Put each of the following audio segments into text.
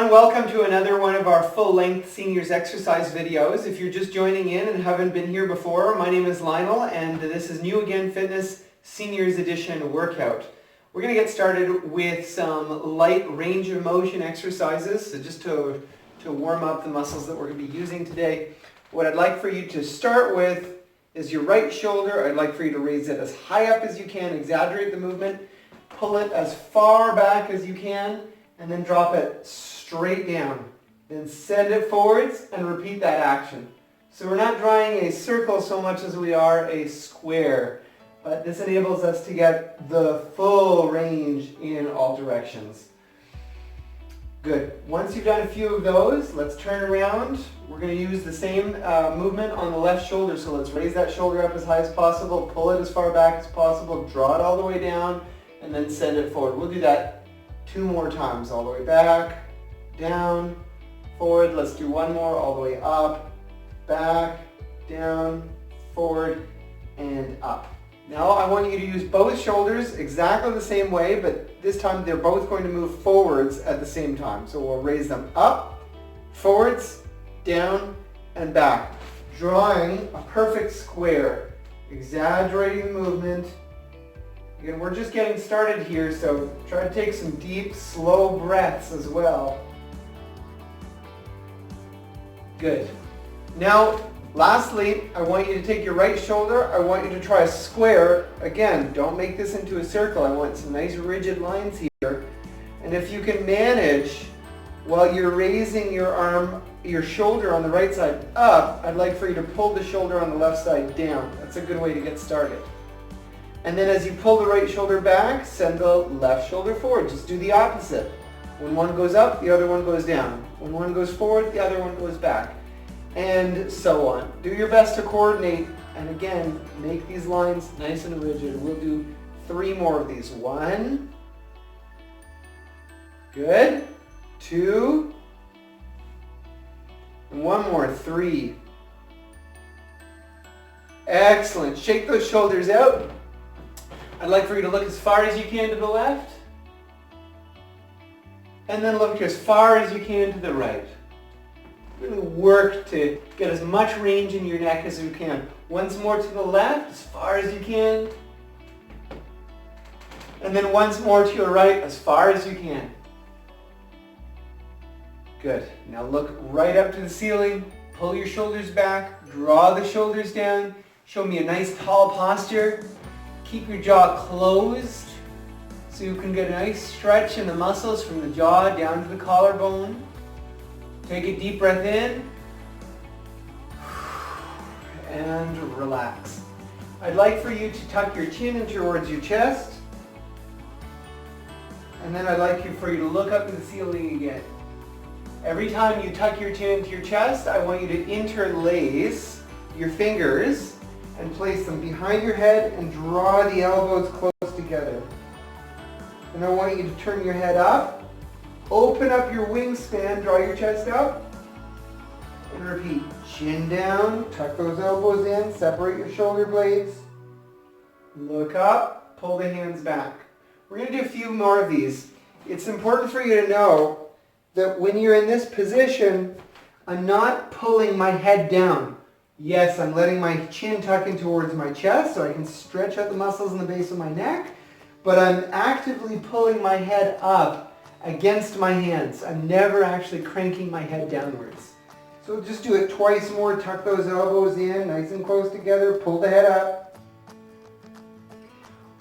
everyone, welcome to another one of our full-length seniors exercise videos. If you're just joining in and haven't been here before, my name is Lionel and this is New Again Fitness Seniors Edition workout. We're going to get started with some light range of motion exercises, so just to warm up the muscles that we're going to be using today. What I'd like for you to start with is your right shoulder. I'd like for you to raise it as high up as you can, exaggerate the movement, pull it as far back as you can, and then drop it straight down. Then send it forwards and repeat that action. So we're not drawing a circle so much as we are a square, but this enables us to get the full range in all directions. Good. Once you've done a few of those, let's turn around. We're going to use the same movement on the left shoulder, so let's raise that shoulder up as high as possible, pull it as far back as possible, draw it all the way down, and then send it forward. We'll do that 2 more times, all the way back, down, forward. Let's do one more, all the way up, back, down, forward, and up. Now I want you to use both shoulders exactly the same way, but this time they're both going to move forwards at the same time. So we'll raise them up, forwards, down, and back, drawing a perfect square, exaggerating the movement. Again, we're just getting started here, so try to take some deep, slow breaths as well. Good. Now, lastly, I want you to take your right shoulder. I want you to try a square. Again, don't make this into a circle. I want some nice rigid lines here. And if you can manage, while you're raising your arm, your shoulder on the right side up, I'd like for you to pull the shoulder on the left side down. That's a good way to get started. And then as you pull the right shoulder back, send the left shoulder forward. Just do the opposite. When one goes up, the other one goes down. When one goes forward, the other one goes back. And so on. Do your best to coordinate. And again, make these lines nice and rigid. We'll do 3 more of these. 1. Good. 2. And 1 more. 3. Excellent. Shake those shoulders out. I'd like for you to look as far as you can to the left, and then look as far as you can to the right. Really work to get as much range in your neck as you can. Once more to the left, as far as you can, and then once more to your right, as far as you can. Good. Now look right up to the ceiling, pull your shoulders back, draw the shoulders down, show me a nice tall posture. Keep your jaw closed so you can get a nice stretch in the muscles from the jaw down to the collarbone. Take a deep breath in and relax. I'd like for you to tuck your chin in towards your chest, and then I'd like for you to look up to the ceiling again. Every time you tuck your chin into your chest, I want you to interlace your fingers and place them behind your head and draw the elbows close together. And I want you to turn your head up, open up your wingspan, draw your chest up, and repeat. Chin down, tuck those elbows in, separate your shoulder blades, look up, pull the hands back. We're going to do a few more of these. It's important for you to know that when you're in this position, I'm not pulling my head down. Yes, I'm letting my chin tuck in towards my chest so I can stretch out the muscles in the base of my neck, but I'm actively pulling my head up against my hands. I'm never actually cranking my head downwards. So just do it twice more. Tuck those elbows in, nice and close together. Pull the head up.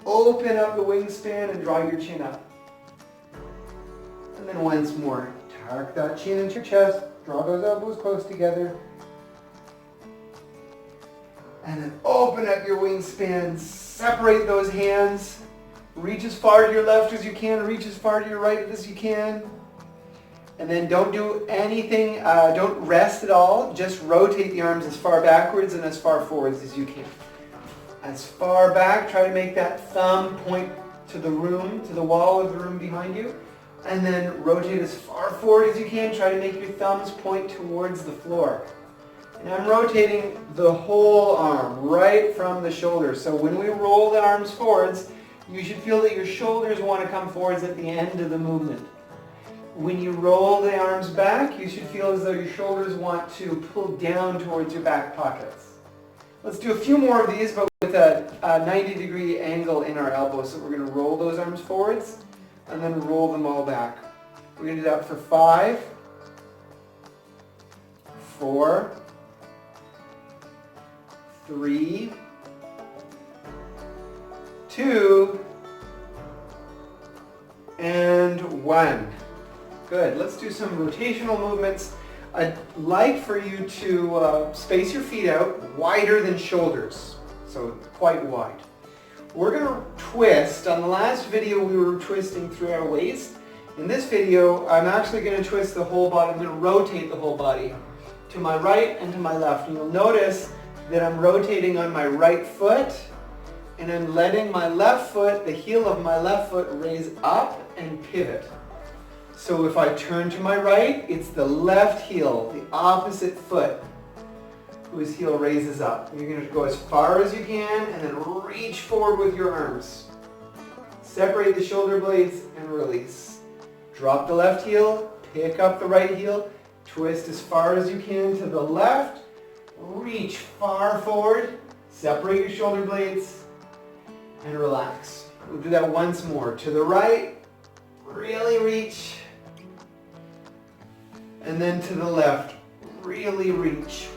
Open up the wingspan and draw your chin up. And then once more. Tuck that chin into your chest. Draw those elbows close together. And then open up your wingspan, separate those hands, reach as far to your left as you can, reach as far to your right as you can. And then don't do anything, don't rest at all, just rotate the arms as far backwards and as far forwards as you can. As far back, try to make that thumb point to the room, to the wall of the room behind you. And then rotate as far forward as you can, try to make your thumbs point towards the floor. And I'm rotating the whole arm right from the shoulder. So when we roll the arms forwards, you should feel that your shoulders want to come forwards at the end of the movement. When you roll the arms back, you should feel as though your shoulders want to pull down towards your back pockets. Let's do a few more of these, but with a 90-degree angle in our elbows. So we're going to roll those arms forwards and then roll them all back. We're going to do that for 5, 4, 3, 2, and 1. Good. Let's do some rotational movements. I'd like for you to space your feet out wider than shoulders, so quite wide. We're going to twist. On the last video we were twisting through our waist. In this video I'm actually going to twist the whole body. I'm going to rotate the whole body to my right and to my left. And you'll notice that I'm rotating on my right foot and I'm letting my left foot, the heel of my left foot, raise up and pivot. So if I turn to my right, it's the left heel, the opposite foot, whose heel raises up. You're going to go as far as you can and then reach forward with your arms. Separate the shoulder blades and release. Drop the left heel, pick up the right heel, twist as far as you can to the left, reach far forward, separate your shoulder blades, and relax. We'll do that once more. To the right, really reach. And then to the left, really reach.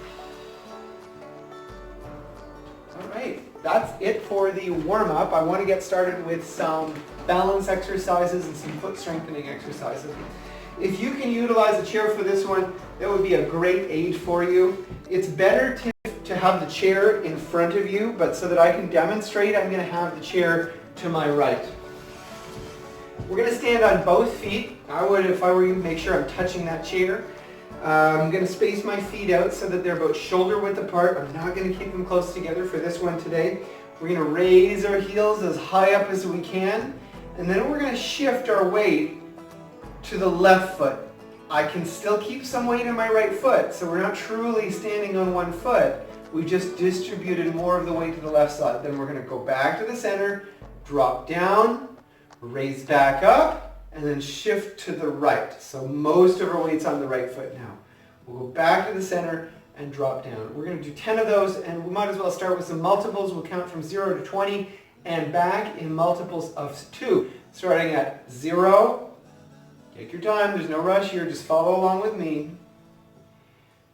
All right, that's it for the warm-up. I want to get started with some balance exercises and some foot strengthening exercises. If you can utilize a chair for this one, that would be a great aid for you. It's better to have the chair in front of you, but so that I can demonstrate, I'm going to have the chair to my right. We're going to stand on both feet. I would, if I were you, make sure I'm touching that chair. I'm going to space my feet out so that they're about shoulder width apart. I'm not going to keep them close together for this one today. We're going to raise our heels as high up as we can, and then we're going to shift our weight to the left foot. I can still keep some weight in my right foot, so we're not truly standing on one foot. We just distributed more of the weight to the left side. Then we're going to go back to the center, drop down, raise back up, and then shift to the right. So most of our weight's on the right foot now. We'll go back to the center and drop down. We're going to do 10 of those, and we might as well start with some multiples. We'll count from 0 to 20 and back in multiples of 2. Starting at 0, take your time, there's no rush here, just follow along with me.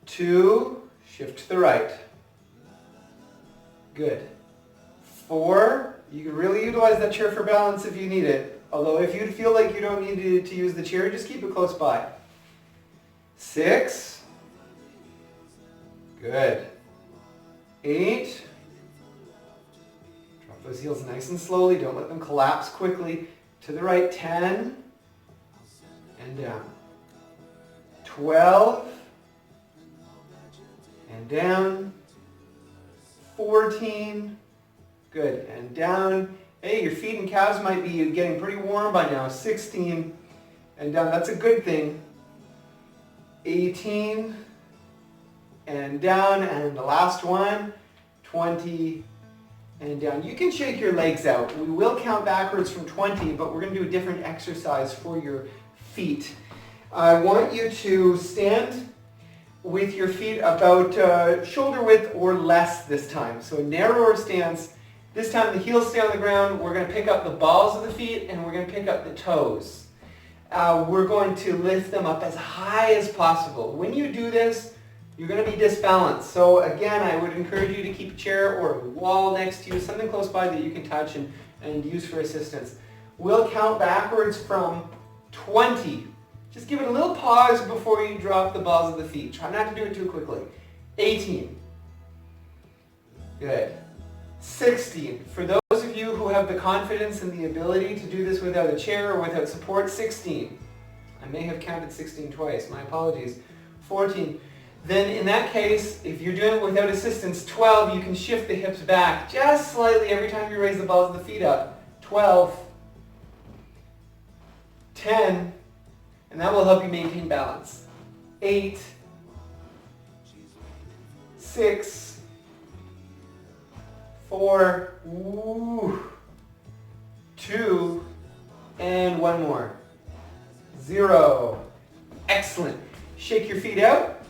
2, shift to the right. Good. 4, you can really utilize that chair for balance if you need it. Although if you feel like you don't need to use the chair, just keep it close by. 6. Good. 8. Drop those heels nice and slowly. Don't let them collapse quickly. To the right. 10. And down. 12. And down. 14. Good. And down. Hey, your feet and calves might be getting pretty warm by now. 16. And down. That's a good thing. 18. And down. And the last one. 20. And down. You can shake your legs out. We will count backwards from 20, but we're going to do a different exercise for your feet. I want you to stand with your feet about shoulder width or less this time. So a narrower stance. This time the heels stay on the ground. We're going to pick up the balls of the feet and we're going to pick up the toes. We're going to lift them up as high as possible. When you do this, you're going to be disbalanced. So again, I would encourage you to keep a chair or a wall next to you, something close by that you can touch and use for assistance. We'll count backwards from 20. Just give it a little pause before you drop the balls of the feet. Try not to do it too quickly. 18. Good. 16. For those of you who have the confidence and the ability to do this without a chair or without support, 16. I may have counted 16 twice. My apologies. 14. Then in that case, if you're doing it without assistance, 12, you can shift the hips back just slightly every time you raise the balls of the feet up. 12. 10. And that will help you maintain balance. 8. 6. 4, 2, and one more. 0. Excellent. Shake your feet out.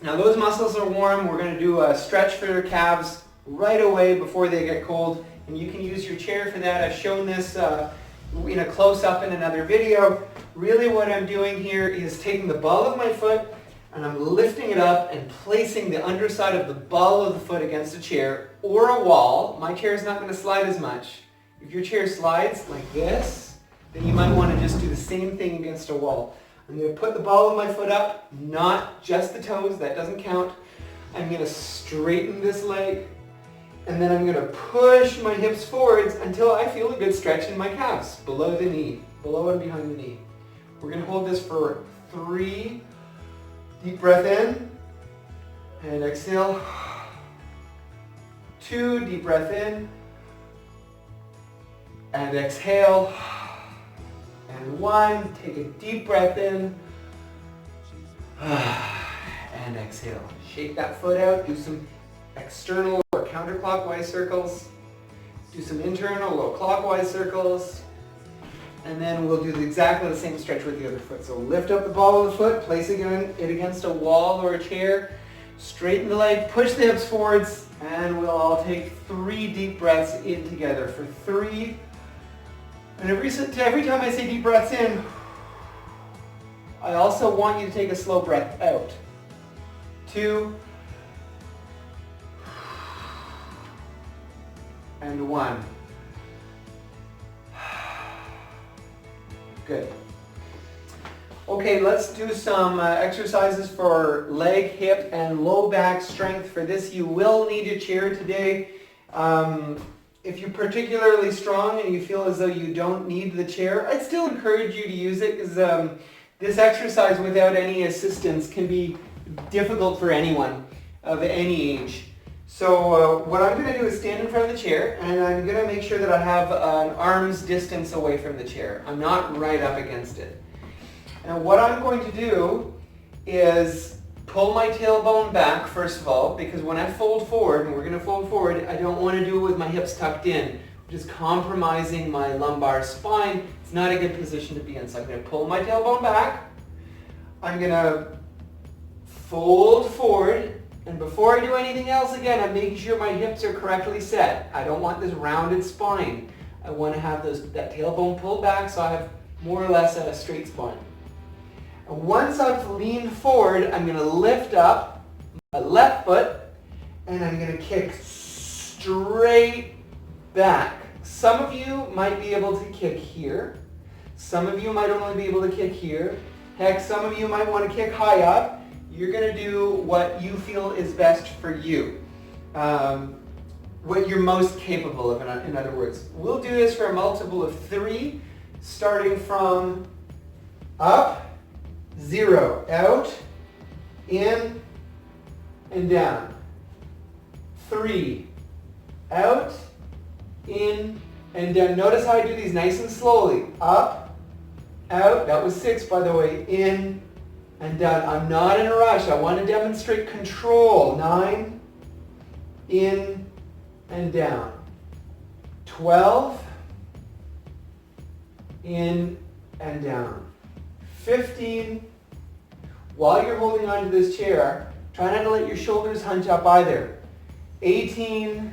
Now those muscles are warm. We're going to do a stretch for your calves right away before they get cold. And you can use your chair for that. I've shown this in a close-up in another video. Really what I'm doing here is taking the ball of my foot and I'm lifting it up and placing the underside of the ball of the foot against a chair or a wall. My chair is not going to slide as much. If your chair slides like this, then you might want to just do the same thing against a wall. I'm going to put the ball of my foot up, not just the toes, that doesn't count. I'm going to straighten this leg, and then I'm going to push my hips forwards until I feel a good stretch in my calves, below the knee, below and behind the knee. We're going to hold this for 3. Deep breath in, and exhale. 2, deep breath in, and exhale. And 1, take a deep breath in, and exhale. Shake that foot out, do some external or counterclockwise circles, do some internal or clockwise circles, and then we'll do exactly the same stretch with the other foot. So lift up the ball of the foot, place it against a wall or a chair, straighten the leg, push the hips forwards, and we'll all take 3 deep breaths in together for 3. And every time I say deep breaths in, I also want you to take a slow breath out. 2, and 1. Good. Okay, let's do some exercises for leg, hip, and low back strength. For this, you will need a chair today. If you're particularly strong and you feel as though you don't need the chair, I'd still encourage you to use it because this exercise without any assistance can be difficult for anyone of any age. So what I'm going to do is stand in front of the chair and I'm going to make sure that I have an arm's distance away from the chair. I'm not right up against it. And what I'm going to do is pull my tailbone back first of all, because when I fold forward, and we're going to fold forward, I don't want to do it with my hips tucked in, which is compromising my lumbar spine. It's not a good position to be in. So I'm going to pull my tailbone back. I'm going to fold forward. And before I do anything else, again, I'm making sure my hips are correctly set. I don't want this rounded spine. I want to have that tailbone pulled back so I have more or less a straight spine. And once I've leaned forward, I'm going to lift up my left foot and I'm going to kick straight back. Some of you might be able to kick here. Some of you might only be able to kick here. Heck, some of you might want to kick high up. You're going to do what you feel is best for you, what you're most capable of, in other words. We'll do this for a multiple of 3, starting from up, 0, out, in, and down. 3, out, in, and down. Notice how I do these nice and slowly. Up, out, that was 6 by the way, in, and down. I'm not in a rush. I want to demonstrate control. 9, in and down. 12, in and down. 15, while you're holding onto this chair, try not to let your shoulders hunch up either. 18,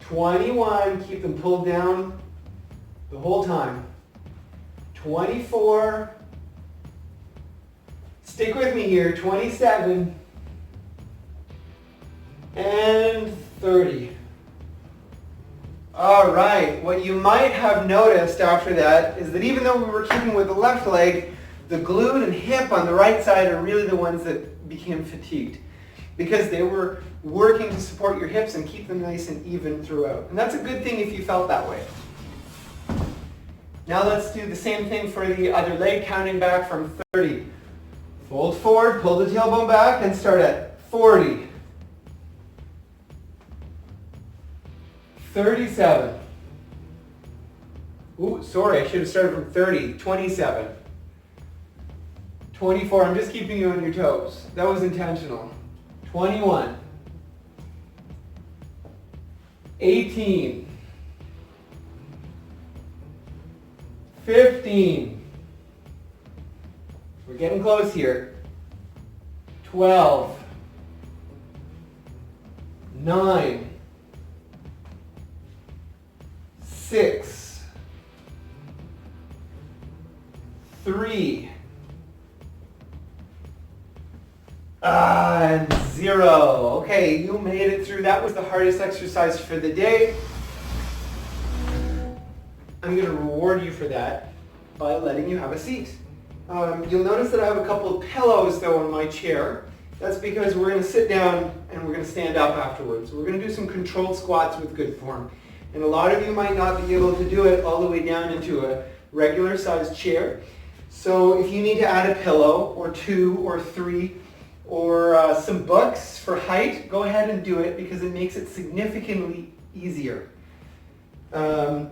21, keep them pulled down the whole time. 24, stick with me here, 27, and 30. All right, what you might have noticed after that is that even though we were keeping with the left leg, the glute and hip on the right side are really the ones that became fatigued because they were working to support your hips and keep them nice and even throughout. And that's a good thing if you felt that way. Now let's do the same thing for the other leg, counting back from 30. Fold forward, pull the tailbone back, and start at 40. 37. Ooh, sorry, I should have started from 30. 27. 24, I'm just keeping you on your toes. That was intentional. 21. 18. 15. We're getting close here. 12. 9. 6. 3. And 0. Okay, you made it through. That was the hardest exercise for the day. I'm going to reward you for that by letting you have a seat. You'll notice that I have a couple of pillows though on my chair. That's because we're going to sit down and we're going to stand up afterwards. We're going to do some controlled squats with good form. And a lot of you might not be able to do it all the way down into a regular sized chair. So if you need to add a pillow or 2 or 3 or some books for height, go ahead and do it because it makes it significantly easier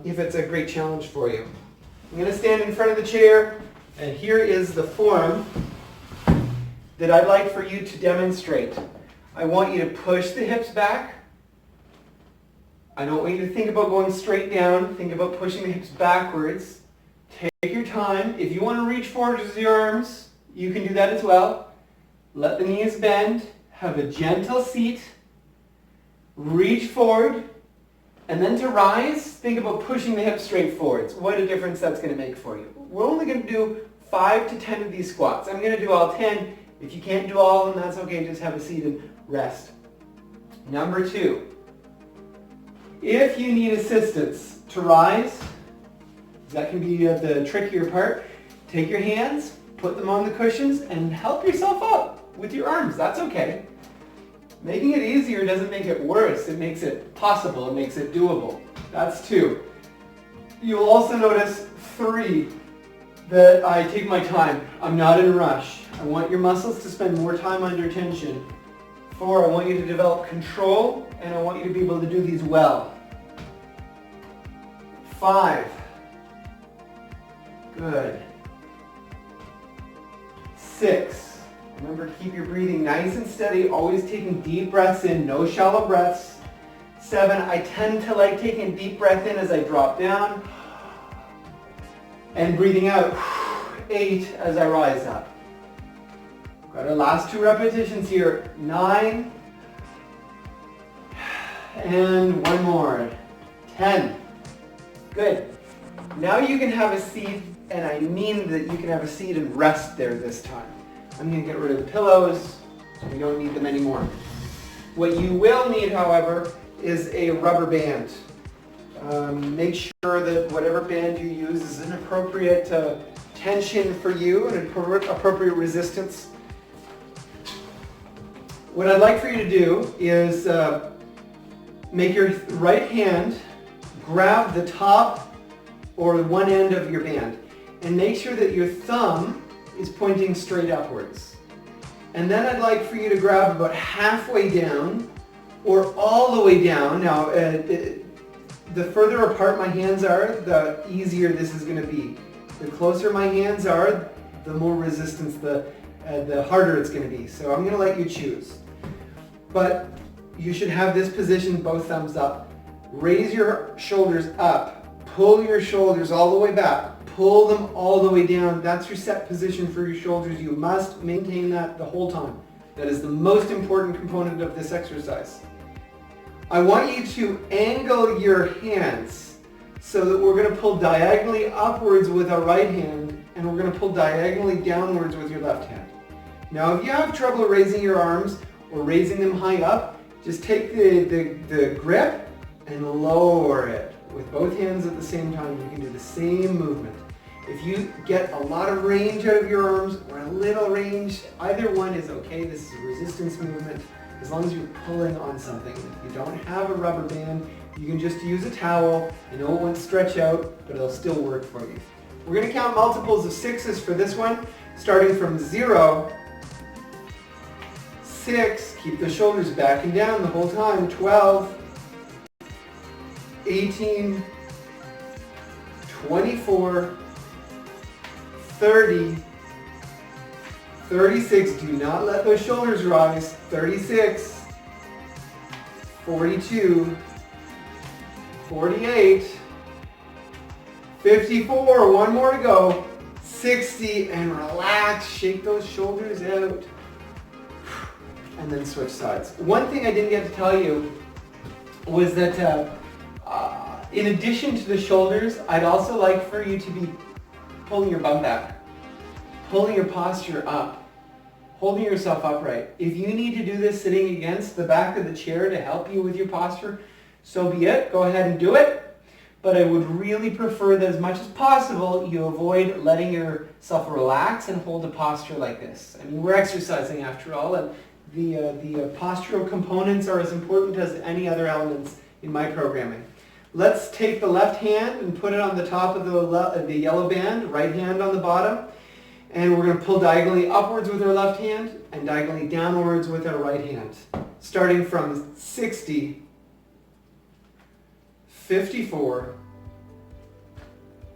if it's a great challenge for you. I'm going to stand in front of the chair, and here is the form that I'd like for you to demonstrate. I want you to push the hips back. I don't want you to think about going straight down. Think about pushing the hips backwards. Take your time. If you want to reach forward with your arms, you can do that as well. Let the knees bend. Have a gentle seat. Reach forward. And then to rise, think about pushing the hips straight forwards. What a difference that's going to make for you. We're only going to do 5 to 10 of these squats. I'm going to do all 10. If you can't do all of them, that's okay. Just have a seat and rest. Number 2. If you need assistance to rise, that can be the trickier part. Take your hands, put them on the cushions, and help yourself up with your arms. That's okay. Making it easier doesn't make it worse. It makes it possible. It makes it doable. That's 2. You'll also notice 3, that I take my time. I'm not in a rush. I want your muscles to spend more time under tension. 4, I want you to develop control, and I want you to be able to do these well. 5. Good. 6. Remember to keep your breathing nice and steady, always taking deep breaths in, no shallow breaths. 7, I tend to like taking a deep breath in as I drop down and breathing out. 8, as I rise up. Got our last 2 repetitions here. 9, and 1 more. 10. Good. Now you can have a seat, and I mean that you can have a seat and rest there this time. I'm going to get rid of the pillows, so we don't need them anymore. What you will need, however, is a rubber band. Make sure that whatever band you use is an appropriate tension for you and appropriate resistance. What I'd like for you to do is make your right hand grab the top or one end of your band and make sure that your thumb is pointing straight upwards. And then I'd like for you to grab about halfway down or all the way down. Now, the further apart my hands are, the easier this is going to be. The closer my hands are, the more resistance, the harder it's going to be. So I'm going to let you choose. But you should have this position, both thumbs up. Raise your shoulders up. Pull your shoulders all the way back. Pull them all the way down. That's your set position for your shoulders. You must maintain that the whole time. That is the most important component of this exercise. I want you to angle your hands so that we're going to pull diagonally upwards with our right hand and we're going to pull diagonally downwards with your left hand. Now if you have trouble raising your arms or raising them high up, just take the grip and lower it with both hands at the same time. You can do the same movement. If you get a lot of range out of your arms or a little range, either one is okay. This is a resistance movement as long as you're pulling on something. If you don't have a rubber band, you can just use a towel. I know it won't stretch out, but it'll still work for you. We're going to count multiples of 6s for this one, starting from 0, 6, keep the shoulders back and down the whole time, 12, 18, 24, 30, 36, do not let those shoulders rise, 36, 42, 48, 54, one more to go. 60, and relax, shake those shoulders out. And then switch sides. One thing I didn't get to tell you was that in addition to the shoulders, I'd also like for you to be pulling your bum back, pulling your posture up, holding yourself upright. If you need to do this sitting against the back of the chair to help you with your posture, so be it. Go ahead and do it. But I would really prefer that as much as possible, you avoid letting yourself relax and hold a posture like this. I mean, we're exercising after all, and the postural components are as important as any other elements in my programming. Let's take the left hand and put it on the top of the yellow band, right hand on the bottom, and we're going to pull diagonally upwards with our left hand and diagonally downwards with our right hand. Starting from 60, 54,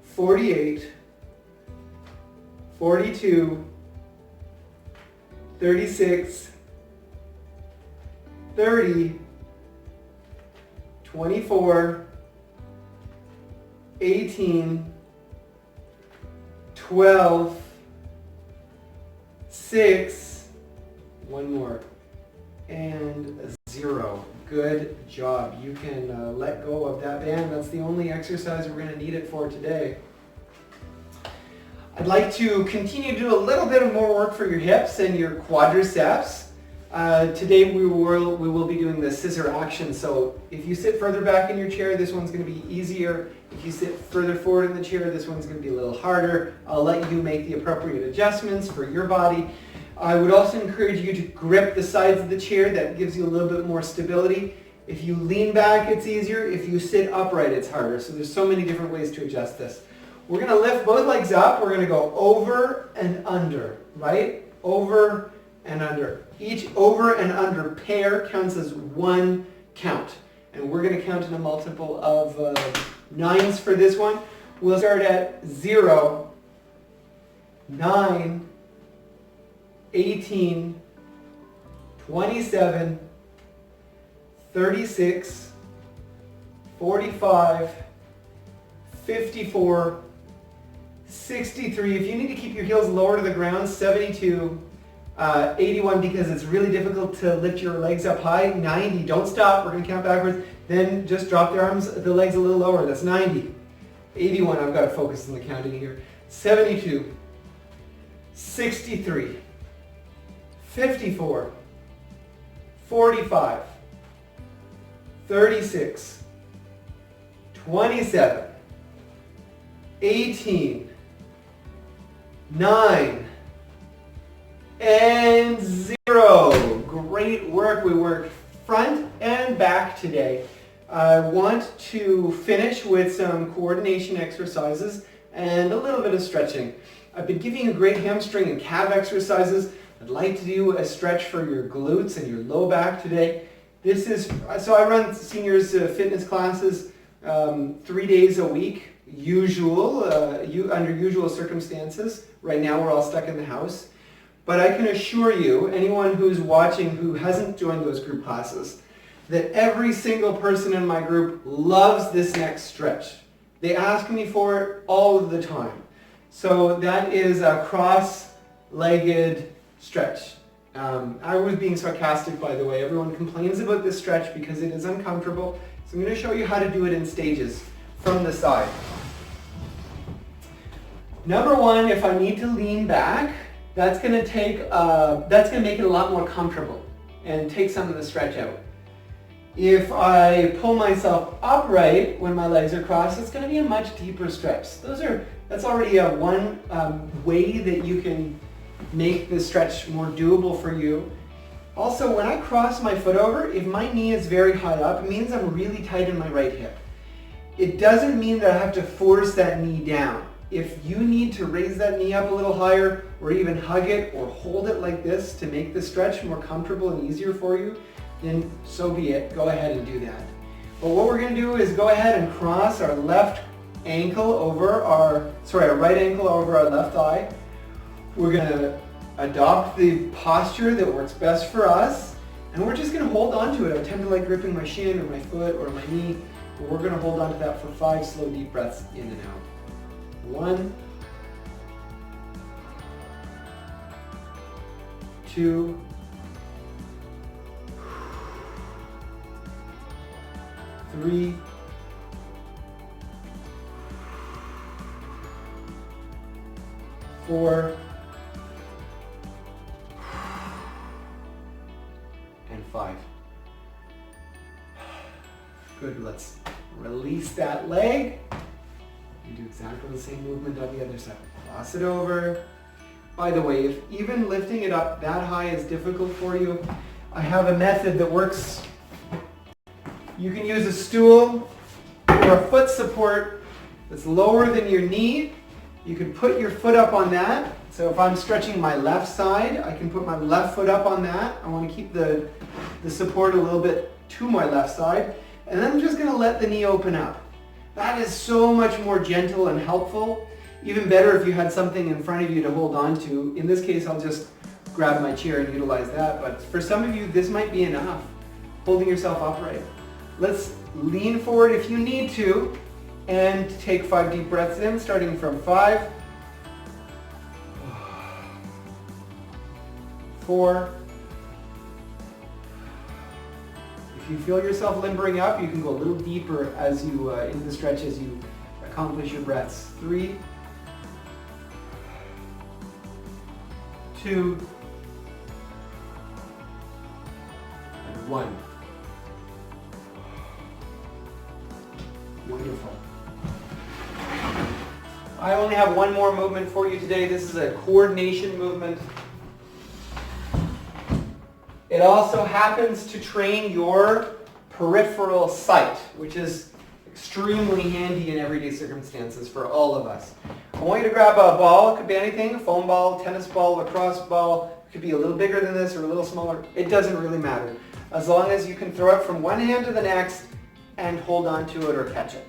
48, 42, 36, 30, 24, 18, 12, 6, one more, and 0. Good job. You can let go of that band. That's the only exercise we're going to need it for today. I'd like to continue to do a little bit of more work for your hips and your quadriceps. Today we will be doing the scissor action. So if you sit further back in your chair, this one's going to be easier. If you sit further forward in the chair, this one's going to be a little harder. I'll let you make the appropriate adjustments for your body. I would also encourage you to grip the sides of the chair. That gives you a little bit more stability. If you lean back, it's easier. If you sit upright, it's harder. So there's so many different ways to adjust this. We're going to lift both legs up. We're going to go over and under, right? Over and under. Each over and under pair counts as one count. And we're going to count in a multiple of 9s for this one. We'll start at 0, 9, 18, 27, 36, 45, 54, 63. If you need to keep your heels lower to the ground, 72, 81 because it's really difficult to lift your legs up high, 90. Don't stop. We're going to count backwards. Then just drop the legs a little lower. That's 90. 81. I've got to focus on the counting here. 72, 63, 54, 45, 36, 27, 18, 9, and 0. Great work. We worked front and back today. I want to finish with some coordination exercises and a little bit of stretching. I've been giving you great hamstring and calf exercises. I'd like to do a stretch for your glutes and your low back today. So I run seniors fitness classes 3 days a week, under usual circumstances. Right now we're all stuck in the house. But I can assure you, anyone who's watching who hasn't joined those group classes, that every single person in my group loves this next stretch. They ask me for it all of the time. So that is a cross-legged stretch. I was being sarcastic, by the way. Everyone complains about this stretch because it is uncomfortable. So I'm going to show you how to do it in stages from the side. Number one, if I need to lean back, that's going to make it a lot more comfortable and take some of the stretch out. If I pull myself upright when my legs are crossed, it's going to be a much deeper stretch. That's already one way that you can make the stretch more doable for you. Also, when I cross my foot over, if my knee is very high up, it means I'm really tight in my right hip. It doesn't mean that I have to force that knee down. If you need to raise that knee up a little higher, or even hug it or hold it like this to make the stretch more comfortable and easier for you, then so be it. Go ahead and do that. But what we're going to do is go ahead and cross our left ankle over our right ankle over our left thigh. We're going to adopt the posture that works best for us, and we're just going to hold on to it. I tend to like gripping my shin or my foot or my knee, but we're going to hold on to that for 5 slow deep breaths in and out. 1, 2, 3, 4, and 5. Good, let's release that leg. You do exactly the same movement on the other side. Cross it over. By the way, if even lifting it up that high is difficult for you, I have a method that works. You can use a stool or a foot support that's lower than your knee. You can put your foot up on that. So if I'm stretching my left side, I can put my left foot up on that. I want to keep the support a little bit to my left side. And then I'm just going to let the knee open up. That is so much more gentle and helpful. Even better if you had something in front of you to hold on to. In this case, I'll just grab my chair and utilize that. But for some of you, this might be enough. Holding yourself upright. Let's lean forward if you need to and take 5 deep breaths in, starting from 5, 4. If you feel yourself limbering up, you can go a little deeper as you into the stretch as you accomplish your breaths. 3, 2, and 1. Wonderful. I only have one more movement for you today. This is a coordination movement. It also happens to train your peripheral sight, which is extremely handy in everyday circumstances for all of us. I want you to grab a ball. It could be anything, a foam ball, tennis ball, lacrosse ball. It could be a little bigger than this or a little smaller. It doesn't really matter. As long as you can throw it from one hand to the next and hold on to it or catch it.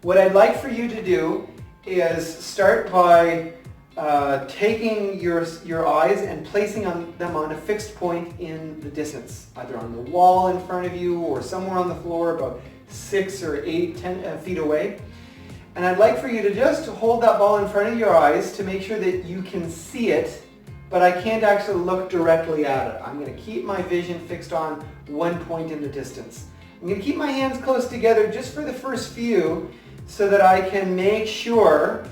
What I'd like for you to do is start by taking your eyes and placing them on a fixed point in the distance, either on the wall in front of you or somewhere on the floor about 6 or 8, 10 feet away. And I'd like for you to just hold that ball in front of your eyes to make sure that you can see it, but I can't actually look directly at it. I'm going to keep my vision fixed on one point in the distance. I'm going to keep my hands close together just for the first few so that I can make sure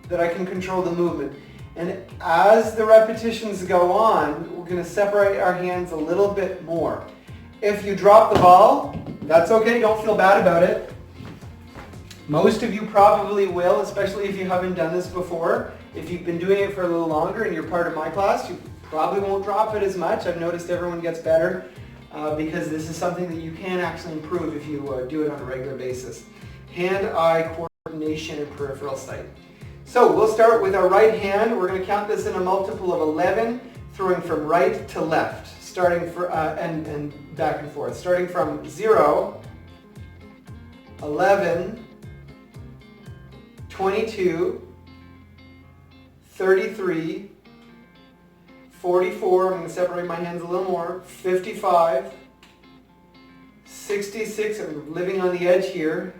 that I can control the movement. And as the repetitions go on, we're going to separate our hands a little bit more. If you drop the ball, that's okay, don't feel bad about it. Most of you probably will, especially if you haven't done this before. If you've been doing it for a little longer and you're part of my class, you probably won't drop it as much. I've noticed everyone gets better because this is something that you can actually improve if you do it on a regular basis. Hand-eye coordination and peripheral sight. So we'll start with our right hand. We're going to count this in a multiple of 11, throwing from right to left, starting for and back and forth. Starting from 0, 11, 22, 33, 44, I'm going to separate my hands a little more, 55, 66, I'm living on the edge here,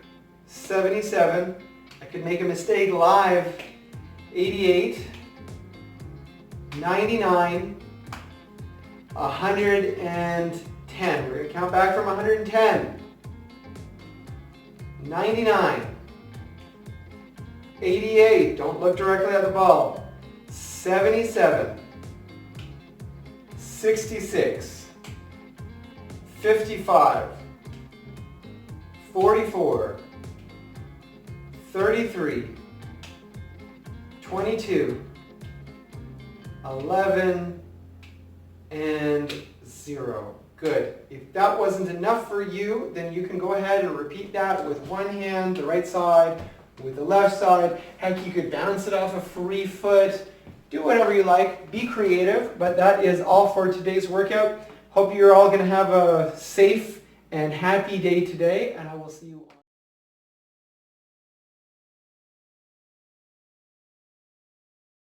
77, I could make a mistake live, 88, 99, 110. We're going to count back from 110, 99, 88, don't look directly at the ball, 77, 66, 55, 44, 33, 22, 11, and 0. Good. If that wasn't enough for you, then you can go ahead and repeat that with one hand, the right side, with the left side. Heck, you could bounce it off a free foot. Do whatever you like. Be creative, but that is all for today's workout. Hope you're all going to have a safe and happy day today, and I will see you